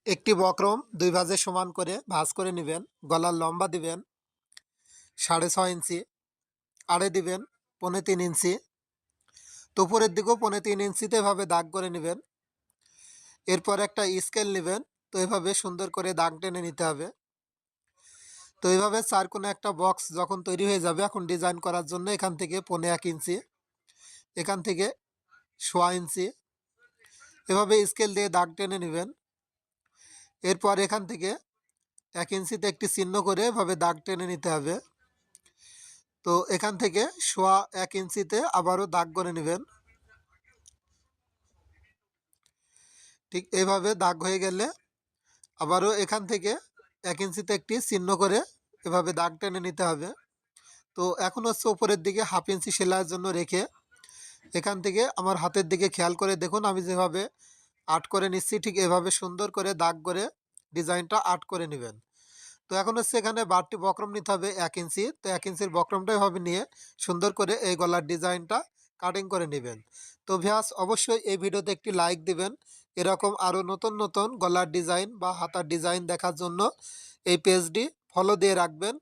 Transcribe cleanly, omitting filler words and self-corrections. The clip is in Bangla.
একটি বক্রম দুই ভাঁজে সমান করে ভাঁজ করে নেবেন। গলার লম্বা দিবেন 6.5 ইঞ্চি, আড়ে দিবেন 3.25 ইঞ্চি। তো উপরের দিকেও 3.25 ইঞ্চিতে এভাবে দাগ করে নেবেন। এরপর একটা স্কেল নেবেন। তো এভাবে সুন্দর করে দাগ টেনে নিতে হবে। তো এইভাবে চার কোণে একটা বক্স যখন তৈরি হয়ে যাবে, এখন ডিজাইন করার জন্য এখান থেকে 1.25 ইঞ্চি, এখান থেকে 1.25 ইঞ্চি এভাবে স্কেল দিয়ে দাগ টেনে নেবেন। এরপর এখান থেকে 1 ইঞ্চিতে একটি চিহ্ন করে এভাবে দাগ টেনে নিতে হবে। তো এখান থেকে 1.25 ইঞ্চিতে আবারও দাগ করে নেবেন। ঠিক এইভাবে দাগ হয়ে গেলে আবারও এখান থেকে 1 ইঞ্চিতে একটি চিহ্ন করে এভাবে দাগ টেনে নিতে হবে। তো এখন হচ্ছে উপরের দিকে 1/2 ইঞ্চি সেলাইয়ের জন্য রেখে এখান থেকে আমার হাতের দিকে খেয়াল করে দেখুন, আমি যেভাবে আর্ট করে নিচ্ছি ঠিক এভাবে সুন্দর করে দাগ করে ডিজাইনটা আর্ট করে নেবেন। তো এখন হচ্ছে এখানে বাড়তি বক্রম নিতে হবে 1 ইঞ্চি। তো 1 ইঞ্চির বক্রমটা এভাবে নিয়ে সুন্দর করে এই গলার ডিজাইনটা কাটিং করে নেবেন। তো ভিউয়ার্স, অবশ্যই এই ভিডিওতে একটি লাইক দিবেন। এরকম আরও নতুন নতুন গলার ডিজাইন বা হাতার ডিজাইন দেখার জন্য এই পেজটি ফলো দিয়ে রাখবেন।